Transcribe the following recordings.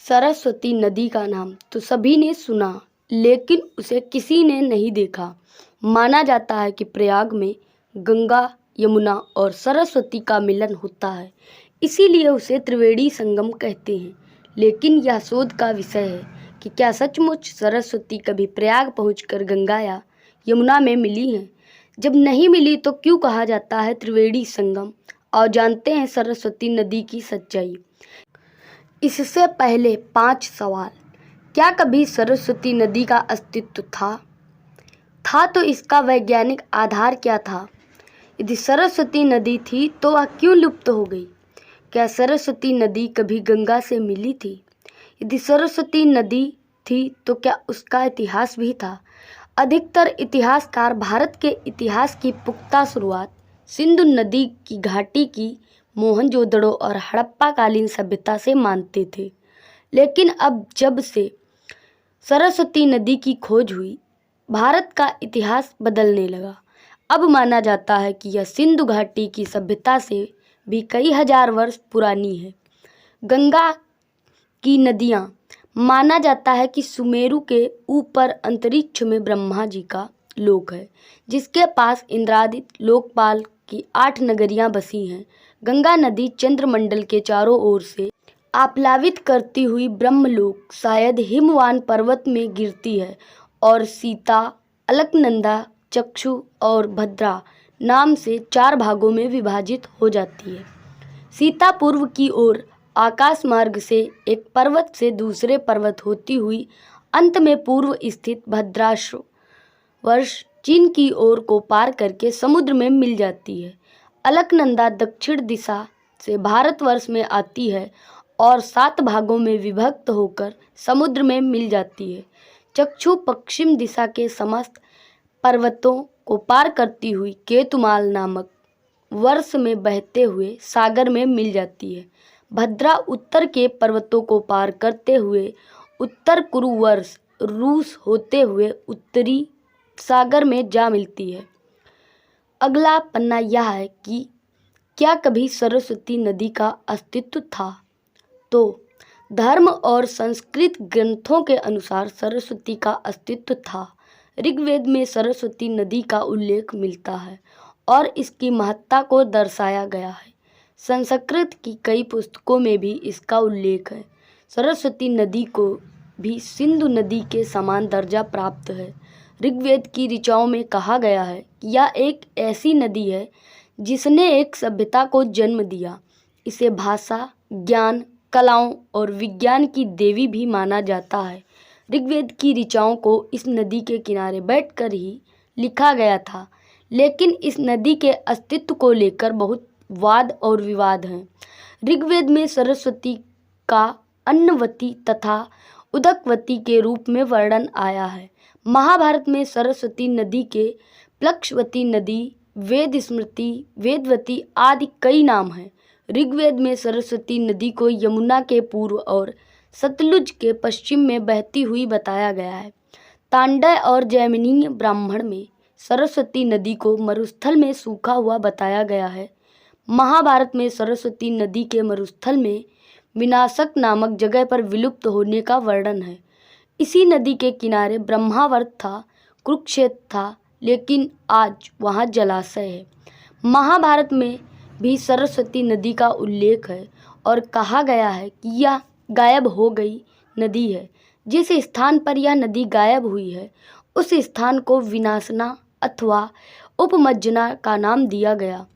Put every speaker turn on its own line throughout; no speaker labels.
सरस्वती नदी का नाम तो सभी ने सुना, लेकिन उसे किसी ने नहीं देखा। माना जाता है कि प्रयाग में गंगा, यमुना और सरस्वती का मिलन होता है, इसीलिए उसे त्रिवेणी संगम कहते हैं। लेकिन यह शोध का विषय है कि क्या सचमुच सरस्वती कभी प्रयाग पहुंचकर गंगा या यमुना में मिली हैं? जब नहीं मिली तो क्यों कहा जाता है त्रिवेणी संगम? और जानते हैं सरस्वती नदी की सच्चाई। इससे पहले 5 सवाल। क्या कभी सरस्वती नदी का अस्तित्व था तो इसका वैज्ञानिक आधार क्या था? यदि सरस्वती नदी थी तो वह क्यों लुप्त हो गई? क्या सरस्वती नदी कभी गंगा से मिली थी? यदि सरस्वती नदी थी तो क्या उसका इतिहास भी था? अधिकतर इतिहासकार भारत के इतिहास की पुख्ता शुरुआत सिंधु नदी की घाटी की मोहनजोदड़ो और हड़प्पाकालीन सभ्यता से मानते थे। लेकिन अब जब से सरस्वती नदी की खोज हुई, भारत का इतिहास बदलने लगा। अब माना जाता है कि यह सिंधु घाटी की सभ्यता से भी कई हजार वर्ष पुरानी है। गंगा की नदियाँ माना जाता है कि सुमेरु के ऊपर अंतरिक्ष में ब्रह्मा जी का लोक है, जिसके पास इंद्रादित्य लोकपाल की 8 नगरियाँ बसी हैं। गंगा नदी चंद्रमंडल के चारों ओर से आप्लावित करती हुई ब्रह्मलोक शायद हिमवान पर्वत में गिरती है और सीता, अलकनंदा, चक्षु और भद्रा नाम से 4 भागों में विभाजित हो जाती है। सीता पूर्व की ओर आकाश मार्ग से एक पर्वत से दूसरे पर्वत होती हुई अंत में पूर्व स्थित भद्रावर्ष चीन की ओर को पार करके समुद्र में मिल जाती है। अलकनंदा दक्षिण दिशा से भारतवर्ष में आती है और 7 भागों में विभक्त होकर समुद्र में मिल जाती है। चक्षु पश्चिम दिशा के समस्त पर्वतों को पार करती हुई केतुमाल नामक वर्ष में बहते हुए सागर में मिल जाती है। भद्रा उत्तर के पर्वतों को पार करते हुए उत्तर कुरु वर्ष रूस होते हुए उत्तरी सागर में जा मिलती है। अगला पन्ना यह है कि क्या कभी सरस्वती नदी का अस्तित्व था? तो धर्म और संस्कृत ग्रंथों के अनुसार सरस्वती का अस्तित्व था। ऋग्वेद में सरस्वती नदी का उल्लेख मिलता है और इसकी महत्ता को दर्शाया गया है। संस्कृत की कई पुस्तकों में भी इसका उल्लेख है। सरस्वती नदी को भी सिंधु नदी के समान दर्जा प्राप्त है। ऋग्वेद की ऋचाओं में कहा गया है कि यह एक ऐसी नदी है जिसने एक सभ्यता को जन्म दिया। इसे भाषा, ज्ञान, कलाओं और विज्ञान की देवी भी माना जाता है। ऋग्वेद की ऋचाओं को इस नदी के किनारे बैठकर ही लिखा गया था, लेकिन इस नदी के अस्तित्व को लेकर बहुत वाद और विवाद हैं। ऋग्वेद में सरस्वती का अन्नवती तथा उदकवती के रूप में वर्णन आया है। महाभारत में सरस्वती नदी के प्लक्षवती नदी, वेद स्मृति, वेदवती आदि कई नाम हैं। ऋग्वेद में सरस्वती नदी को यमुना के पूर्व और सतलुज के पश्चिम में बहती हुई बताया गया है। तांडय और जैमिनीय ब्राह्मण में सरस्वती नदी को मरुस्थल में सूखा हुआ बताया गया है। महाभारत में सरस्वती नदी के मरुस्थल में विनाशक नामक जगह पर विलुप्त होने का वर्णन है। इसी नदी के किनारे ब्रह्मावर्त था, कुरुक्षेत्र था, लेकिन आज वहाँ जलाशय है। महाभारत में भी सरस्वती नदी का उल्लेख है और कहा गया है कि यह गायब हो गई नदी है। जिस स्थान पर यह नदी गायब हुई है उस स्थान को विनाशना अथवा उपमज्जना का नाम दिया गया।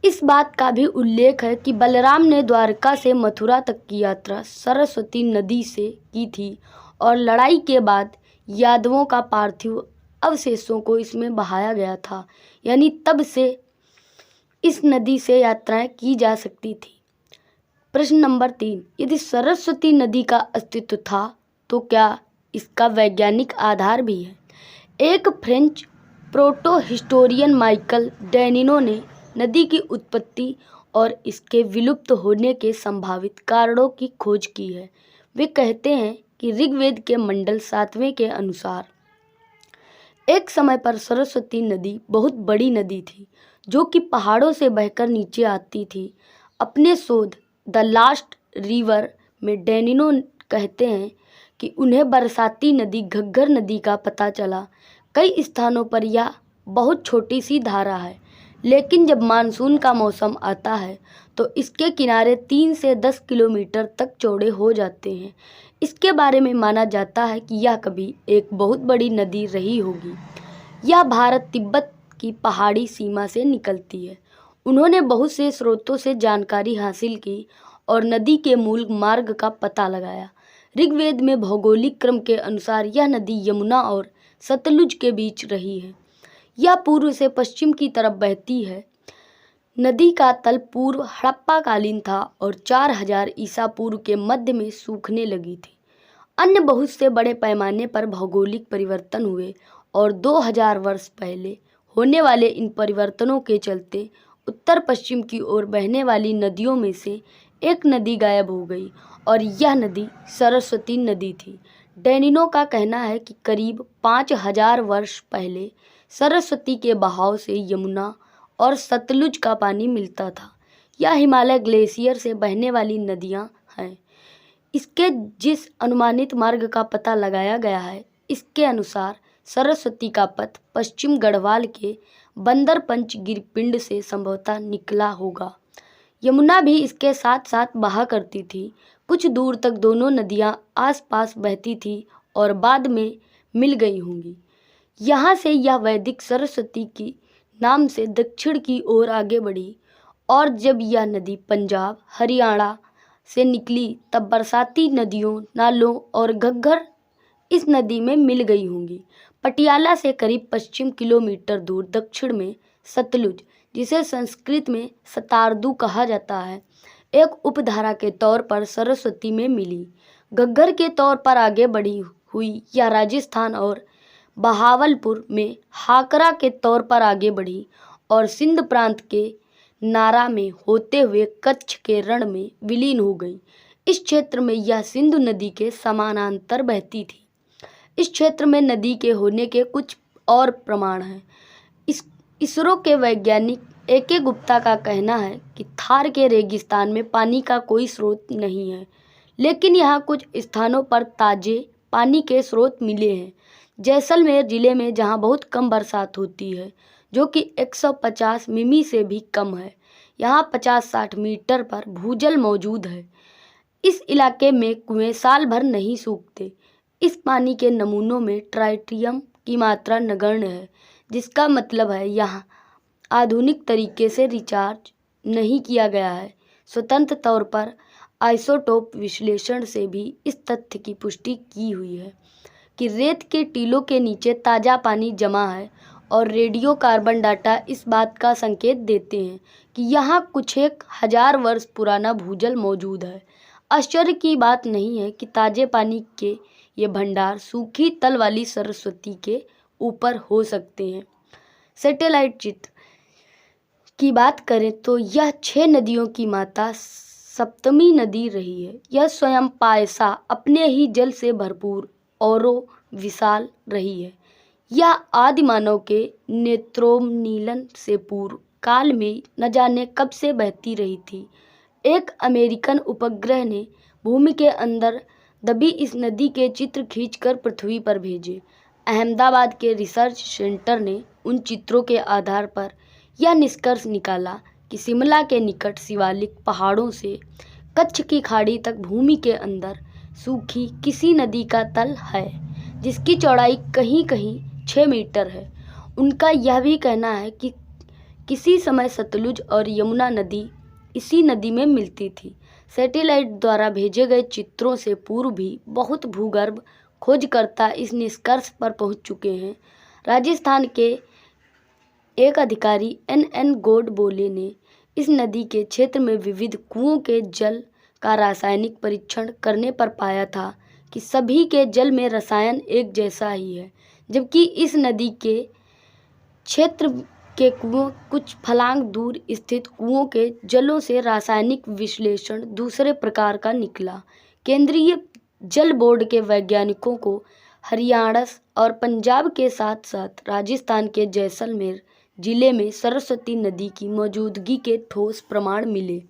इस बात का भी उल्लेख है कि बलराम ने द्वारका से मथुरा तक की यात्रा सरस्वती नदी से की थी और लड़ाई के बाद यादवों का पार्थिव अवशेषों को इसमें बहाया गया था। यानी तब से इस नदी से यात्राएं की जा सकती थी। प्रश्न नंबर 3, यदि सरस्वती नदी का अस्तित्व था तो क्या इसका वैज्ञानिक आधार भी है? एक फ्रेंच प्रोटो हिस्टोरियन माइकल डेनिनो ने नदी की उत्पत्ति और इसके विलुप्त होने के संभावित कारणों की खोज की है। वे कहते हैं कि ऋग्वेद के मंडल 7वें के अनुसार एक समय पर सरस्वती नदी बहुत बड़ी नदी थी जो कि पहाड़ों से बहकर नीचे आती थी। अपने शोध द लास्ट रिवर में डेनिनो कहते हैं कि उन्हें बरसाती नदी घग्गर नदी का पता चला। कई स्थानों पर यह बहुत छोटी सी धारा है, लेकिन जब मानसून का मौसम आता है तो इसके किनारे 3 से 10 किलोमीटर तक चौड़े हो जाते हैं। इसके बारे में माना जाता है कि यह कभी एक बहुत बड़ी नदी रही होगी। यह भारत तिब्बत की पहाड़ी सीमा से निकलती है। उन्होंने बहुत से स्रोतों से जानकारी हासिल की और नदी के मूल मार्ग का पता लगाया। ऋग्वेद में भौगोलिक क्रम के अनुसार यह नदी यमुना और सतलुज के बीच रही है। यह पूर्व से पश्चिम की तरफ बहती है। नदी का तल पूर्व हड़प्पा कालीन था और 4000 ईसा पूर्व के मध्य में सूखने लगी थी। अन्य बहुत से बड़े पैमाने पर भौगोलिक परिवर्तन हुए और 2000 वर्ष पहले होने वाले इन परिवर्तनों के चलते उत्तर पश्चिम की ओर बहने वाली नदियों में से एक नदी गायब हो गई और यह नदी सरस्वती नदी थी। डैनिनों का कहना है कि करीब 5000 वर्ष पहले सरस्वती के बहाव से यमुना और सतलुज का पानी मिलता था। यह हिमालय ग्लेशियर से बहने वाली नदियां हैं। इसके जिस अनुमानित मार्ग का पता लगाया गया है, इसके अनुसार सरस्वती का पथ पश्चिम गढ़वाल के बंदरपंच गिरपिंड से संभवतः निकला होगा। यमुना भी इसके साथ साथ बहा करती थी। कुछ दूर तक दोनों नदियां आसपास बहती थी और बाद में मिल गई होंगी। यहाँ से यह वैदिक सरस्वती की नाम से दक्षिण की ओर आगे बढ़ी और जब यह नदी पंजाब हरियाणा से निकली तब बरसाती नदियों, नालों और घग्गर इस नदी में मिल गई होंगी। पटियाला से करीब 25 किलोमीटर दूर दक्षिण में सतलुज, जिसे संस्कृत में सतारदू कहा जाता है, एक उपधारा के तौर पर सरस्वती में मिली। घग्गर के तौर पर आगे बढ़ी हुई यह राजस्थान और बहावलपुर में हाकरा के तौर पर आगे बढ़ी और सिंध प्रांत के नारा में होते हुए कच्छ के रण में विलीन हो गई। इस क्षेत्र में यह सिंधु नदी के समानांतर बहती थी। इस क्षेत्र में नदी के होने के कुछ और प्रमाण हैं। इसरो के वैज्ञानिक A.K. गुप्ता का कहना है कि थार के रेगिस्तान में पानी का कोई स्रोत नहीं है, लेकिन यहाँ कुछ स्थानों पर ताजे पानी के स्रोत मिले हैं। जैसलमेर जिले में जहाँ बहुत कम बरसात होती है, जो कि 150 मिमी से भी कम है, यहाँ 50-60 मीटर पर भूजल मौजूद है। इस इलाके में कुएं साल भर नहीं सूखते। इस पानी के नमूनों में ट्राइटियम की मात्रा नगण्य है, जिसका मतलब है यहाँ आधुनिक तरीके से रिचार्ज नहीं किया गया है। स्वतंत्र तौर पर आइसोटोप विश्लेषण से भी इस तथ्य की पुष्टि की हुई है कि रेत के टीलों के नीचे ताज़ा पानी जमा है और रेडियो कार्बन डाटा इस बात का संकेत देते हैं कि यहाँ कुछ 1000 वर्ष पुराना भूजल मौजूद है। आश्चर्य की बात नहीं है कि ताजे पानी के ये भंडार सूखी तल वाली सरस्वती के ऊपर हो सकते हैं। सैटेलाइट चित्र की बात करें तो यह 6 नदियों की माता सप्तमी नदी रही है। यह स्वयं पायसा अपने ही जल से भरपूर और विशाल रही है। यह आदि मानव के नेत्रोन्मीलन से पूर्व काल में न जाने कब से बहती रही थी। एक अमेरिकन उपग्रह ने भूमि के अंदर दबी इस नदी के चित्र खींचकर पृथ्वी पर भेजे। अहमदाबाद के रिसर्च सेंटर ने उन चित्रों के आधार पर यह निष्कर्ष निकाला कि शिमला के निकट शिवालिक पहाड़ों से कच्छ की खाड़ी तक भूमि के अंदर सूखी किसी नदी का तल है, जिसकी चौड़ाई कहीं कहीं 6 मीटर है। उनका यह भी कहना है कि किसी समय सतलुज और यमुना नदी इसी नदी में मिलती थी। सैटेलाइट द्वारा भेजे गए चित्रों से पूर्व भी बहुत भूगर्भ खोजकर्ता इस निष्कर्ष पर पहुंच चुके हैं। राजस्थान के एक अधिकारी N.N. गोडबोले ने इस नदी के क्षेत्र में विविध कुओं के जल का रासायनिक परीक्षण करने पर पाया था कि सभी के जल में रसायन एक जैसा ही है, जबकि इस नदी के क्षेत्र के कुओं कुछ फलांग दूर स्थित कुओं के जलों से रासायनिक विश्लेषण दूसरे प्रकार का निकला। केंद्रीय जल बोर्ड के वैज्ञानिकों को हरियाणा और पंजाब के साथ साथ राजस्थान के जैसलमेर जिले में सरस्वती नदी की मौजूदगी के ठोस प्रमाण मिले।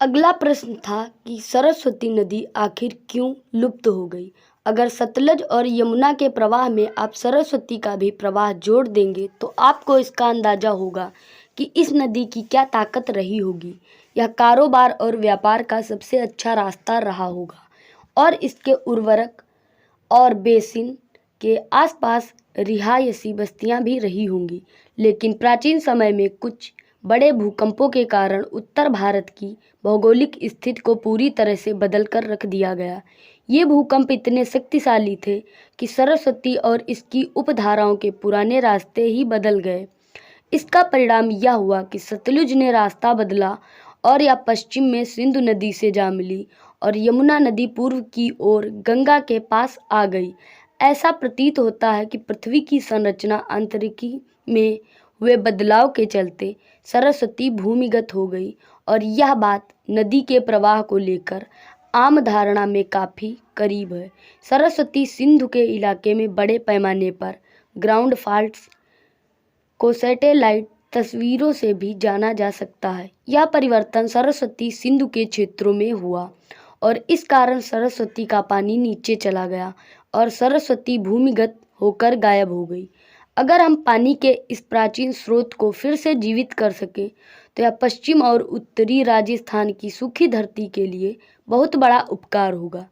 अगला प्रश्न था कि सरस्वती नदी आखिर क्यों लुप्त हो गई। अगर सतलज और यमुना के प्रवाह में आप सरस्वती का भी प्रवाह जोड़ देंगे तो आपको इसका अंदाजा होगा कि इस नदी की क्या ताकत रही होगी। यह कारोबार और व्यापार का सबसे अच्छा रास्ता रहा होगा और इसके उर्वरक और बेसिन के आसपास रिहायशी बस्तियां भी रही होंगी। लेकिन प्राचीन समय में कुछ बड़े भूकंपों के कारण उत्तर भारत की भौगोलिक स्थिति को पूरी तरह से बदल कर रख दिया गया। ये भूकंप इतने शक्तिशाली थे कि सरस्वती और इसकी उपधाराओं के पुराने रास्ते ही बदल गए। इसका परिणाम यह हुआ कि सतलुज ने रास्ता बदला और यह पश्चिम में सिंधु नदी से जा मिली और यमुना नदी पूर्व की ओर गंगा के पास आ गई। ऐसा प्रतीत होता है कि पृथ्वी की संरचना आंतरिकी में हुए बदलाव के चलते सरस्वती भूमिगत हो गई और यह बात नदी के प्रवाह को लेकर आम धारणा में काफ़ी करीब है। सरस्वती सिंधु के इलाके में बड़े पैमाने पर ग्राउंड फॉल्ट्स को सैटेलाइट तस्वीरों से भी जाना जा सकता है। यह परिवर्तन सरस्वती सिंधु के क्षेत्रों में हुआ और इस कारण सरस्वती का पानी नीचे चला गया और सरस्वती भूमिगत होकर गायब हो गई। अगर हम पानी के इस प्राचीन स्रोत को फिर से जीवित कर सकें तो यह पश्चिम और उत्तरी राजस्थान की सूखी धरती के लिए बहुत बड़ा उपकार होगा।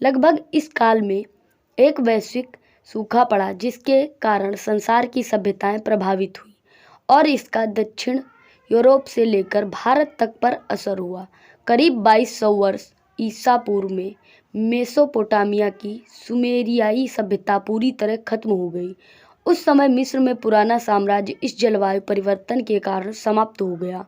लगभग इस काल में एक वैश्विक सूखा पड़ा जिसके कारण संसार की सभ्यताएं प्रभावित हुई और इसका दक्षिण यूरोप से लेकर भारत तक पर असर हुआ। करीब 2200 वर्ष ईसा पूर्व में मेसोपोटामिया की सुमेरियाई सभ्यता पूरी तरह खत्म हो गई। उस समय मिस्र में पुराना साम्राज्य इस जलवायु परिवर्तन के कारण समाप्त हो गया।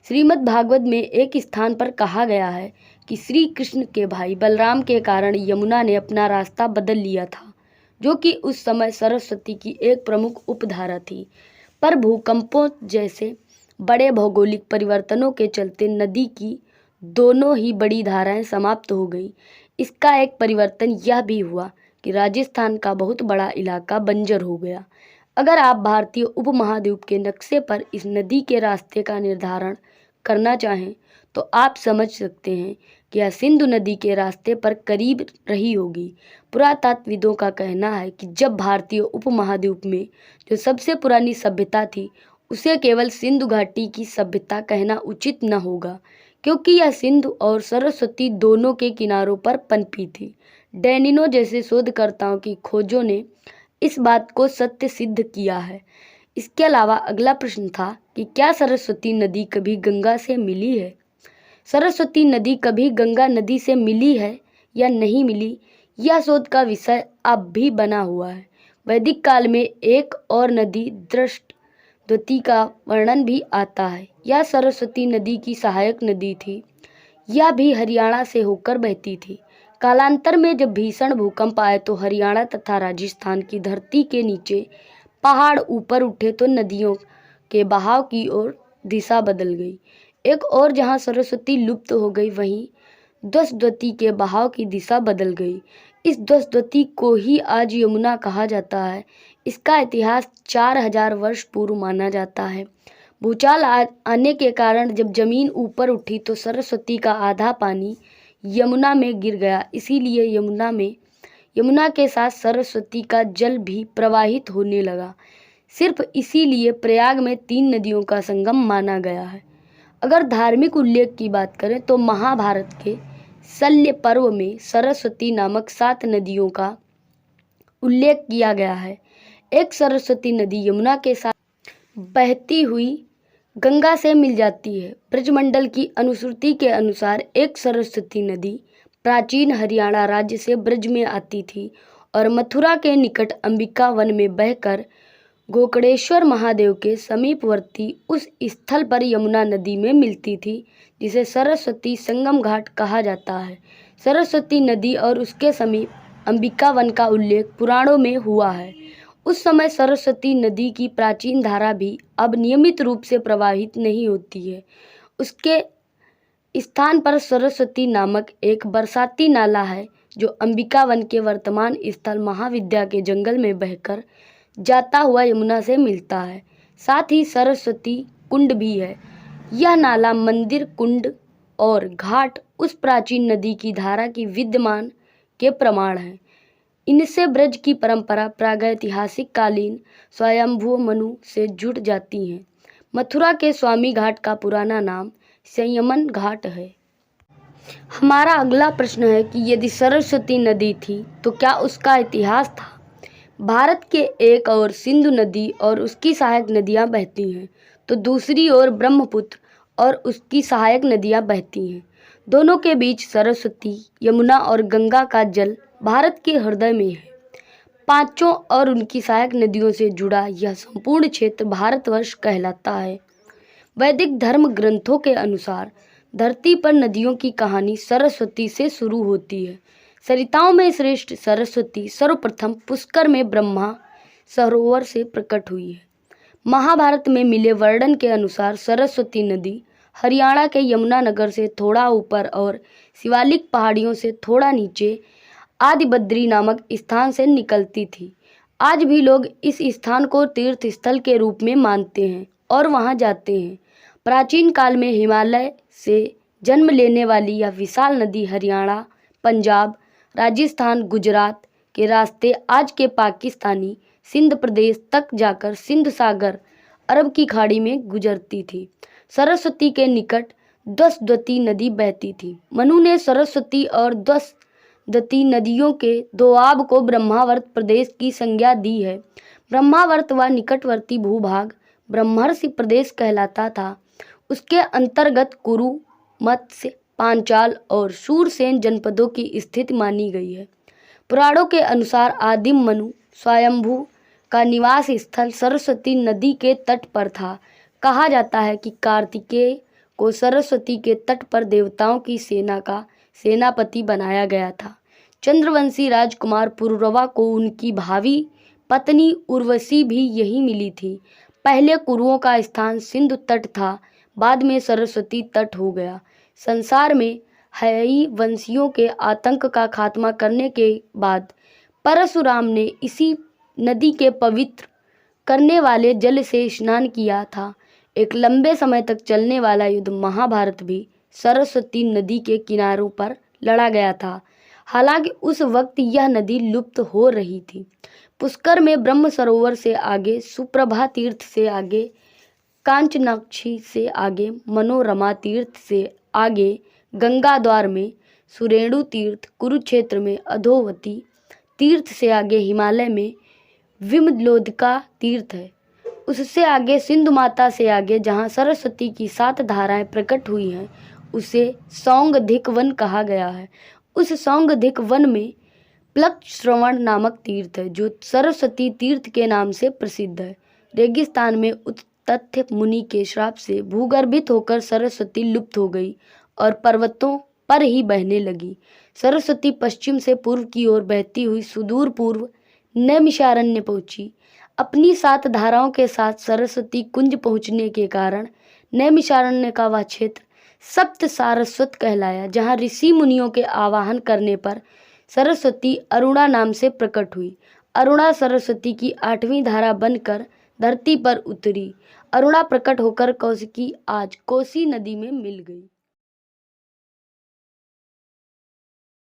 श्रीमद् भागवत में एक स्थान पर कहा गया है कि श्री कृष्ण के भाई बलराम के कारण यमुना ने अपना रास्ता बदल लिया था, जो कि उस समय सरस्वती की एक प्रमुख उपधारा थी। पर भूकंपों जैसे बड़े भौगोलिक परिवर्तनों के चलते नदी की दोनों ही बड़ी धाराएं समाप्त हो गई। इसका एक परिवर्तन यह भी हुआ कि राजस्थान का बहुत बड़ा इलाका बंजर हो गया। अगर आप भारतीय उपमहाद्वीप के नक्शे पर इस नदी के रास्ते का निर्धारण करना चाहें तो आप समझ सकते हैं कि यह सिंधु नदी के रास्ते पर करीब रही होगी। पुरातत्वविदों का कहना है कि जब भारतीय उपमहाद्वीप में जो सबसे पुरानी सभ्यता थी उसे केवल सिंधु घाटी की सभ्यता कहना उचित न होगा, क्योंकि यह सिंधु और सरस्वती दोनों के किनारों पर पनपी थी। डैनिनो जैसे शोधकर्ताओं की खोजों ने इस बात को सत्य सिद्ध किया है। इसके अलावा अगला प्रश्न था कि क्या सरस्वती नदी कभी गंगा से मिली है। सरस्वती नदी कभी गंगा नदी से मिली है या नहीं मिली, यह शोध का विषय अब भी बना हुआ है। वैदिक काल में एक और नदी दृष्टद्वती का वर्णन भी आता है। यह सरस्वती नदी की सहायक नदी थी। यह भी हरियाणा से होकर बहती थी। कालांतर में जब भीषण भूकंप आए तो हरियाणा तथा राजस्थान की धरती के नीचे पहाड़ ऊपर उठे तो नदियों के बहाव की ओर दिशा बदल गई। एक और जहां सरस्वती लुप्त हो गई वहीं दशद्वती के बहाव की दिशा बदल गई। इस दशद्वती को ही आज यमुना कहा जाता है। इसका इतिहास 4000 वर्ष पूर्व माना जाता है। भूचाल आने के कारण जब जमीन ऊपर उठी तो सरस्वती का आधा पानी यमुना में गिर गया। इसीलिए यमुना के साथ सरस्वती का जल भी प्रवाहित होने लगा। सिर्फ इसीलिए प्रयाग में 3 नदियों का संगम माना गया है। अगर धार्मिक उल्लेख की बात करें तो महाभारत के शल्य पर्व में सरस्वती नामक 7 नदियों का उल्लेख किया गया है। एक सरस्वती नदी यमुना के साथ बहती हुई गंगा से मिल जाती है। ब्रजमंडल की अनुश्रुति के अनुसार एक सरस्वती नदी प्राचीन हरियाणा राज्य से ब्रज में आती थी और मथुरा के निकट अंबिका वन में बहकर गोकर्णेश्वर महादेव के समीपवर्ती उस स्थल पर यमुना नदी में मिलती थी, जिसे सरस्वती संगम घाट कहा जाता है। सरस्वती नदी और उसके समीप अंबिका वन का उल्लेख पुराणों में हुआ है। उस समय सरस्वती नदी की प्राचीन धारा भी अब नियमित रूप से प्रवाहित नहीं होती है। उसके स्थान पर सरस्वती नामक एक बरसाती नाला है जो अंबिका वन के वर्तमान स्थल महाविद्या के जंगल में बहकर जाता हुआ यमुना से मिलता है। साथ ही सरस्वती कुंड भी है। यह नाला मंदिर कुंड और घाट उस प्राचीन नदी की धारा की विद्यमान के प्रमाण हैं। इनसे ब्रज की परंपरा प्रागैतिहासिक कालीन स्वयंभू मनु से जुड़ जाती है। मथुरा के स्वामी घाट का पुराना नाम संयमन घाट है। हमारा अगला प्रश्न है कि यदि सरस्वती नदी थी तो क्या उसका इतिहास था? भारत के एक ओर सिंधु नदी और उसकी सहायक नदियां बहती हैं, तो दूसरी ओर ब्रह्मपुत्र और उसकी सहायक नदियां बहती हैं। दोनों के बीच सरस्वती, यमुना और गंगा का जल भारत के हृदय में है। पांचों और उनकी सहायक नदियों से जुड़ा यह संपूर्ण क्षेत्र भारतवर्ष कहलाता है। वैदिक धर्म ग्रंथों के अनुसार धरती पर नदियों की कहानी सरस्वती से शुरू होती है। सरिताओं में श्रेष्ठ सरस्वती सर्वप्रथम पुष्कर में ब्रह्मा सरोवर से प्रकट हुई है। महाभारत में मिले वर्णन के अनुसार सरस्वती नदी हरियाणा के यमुनानगर से थोड़ा ऊपर और शिवालिक पहाड़ियों से थोड़ा नीचे आदिबद्री नामक स्थान से निकलती थी। आज भी लोग इस स्थान को तीर्थ स्थल के रूप में मानते हैं और वहां जाते हैं। प्राचीन काल में हिमालय से जन्म लेने वाली यह विशाल नदी हरियाणा, पंजाब, राजस्थान, गुजरात के रास्ते आज के पाकिस्तानी सिंध प्रदेश तक जाकर सिंध सागर, अरब की खाड़ी में गुजरती थी। सरस्वती के निकट दसद्वती नदी बहती थी। मनु ने सरस्वती और दसद्वती नदियों के दोआब को ब्रह्मावर्त प्रदेश की संज्ञा दी है। ब्रह्मावर्त व निकटवर्ती भूभाग ब्रह्मर्षि प्रदेश कहलाता था। उसके अंतर्गत कुरु, मत्स्य, पांचाल और शूरसेन जनपदों की स्थिति मानी गई है। पुराणों के अनुसार आदिम मनु स्वयंभू का निवास स्थल सरस्वती नदी के तट पर था। कहा जाता है कि कार्तिकेय को सरस्वती के तट पर देवताओं की सेना का सेनापति बनाया गया था। चंद्रवंशी राजकुमार पुरुरवा को उनकी भावी पत्नी उर्वशी भी यही मिली थी। पहले कुरुओं का स्थान सिंधु तट था, बाद में सरस्वती तट हो गया। संसार में हयई वंशियों के आतंक का खात्मा करने के बाद परशुराम ने इसी नदी के पवित्र करने वाले जल से स्नान किया था। एक लंबे समय तक चलने वाला युद्ध महाभारत भी सरस्वती नदी के किनारों पर लड़ा गया था। हालांकि उस वक्त यह नदी लुप्त हो रही थी। पुष्कर में ब्रह्म सरोवर से आगे, सुप्रभा तीर्थ से आगे, कांचनाक्षी से आगे, मनोरमा तीर्थ से आगे, गंगा द्वार में सुरेणु तीर्थ, कुरुक्षेत्र में अधोवती तीर्थ से आगे हिमालय में विमलोदका तीर्थ है। उससे आगे सिंधु माता से आगे जहाँ सरस्वती की 7 धाराएं प्रकट हुई हैं, उसे सौंगधिक वन कहा गया है। उस सौंगधिक वन में प्लक्षश्रवण नामक तीर्थ है, जो सरस्वती तीर्थ के नाम से प्रसिद्ध है। रेगिस्तान में उत्तत्य मुनि के श्राप से भूगर्भित होकर सरस्वती लुप्त हो गई और पर्वतों पर ही बहने लगी। सरस्वती पश्चिम से पूर्व की ओर बहती हुई सुदूर पूर्व नैमिषारण्य पहुंची। अपनी 7 धाराओं के साथ सरस्वती कुंज पहुंचने के कारण नैमिषारण्य का वह क्षेत्र सप्त सारस्वत कहलाया, जहां ऋषि मुनियों के आवाहन करने पर सरस्वती अरुणा नाम से प्रकट हुई। अरुणा सरस्वती की 8वीं धारा बनकर धरती पर उतरी। अरुणा प्रकट होकर कौशिकी आज कोसी नदी में मिल गई।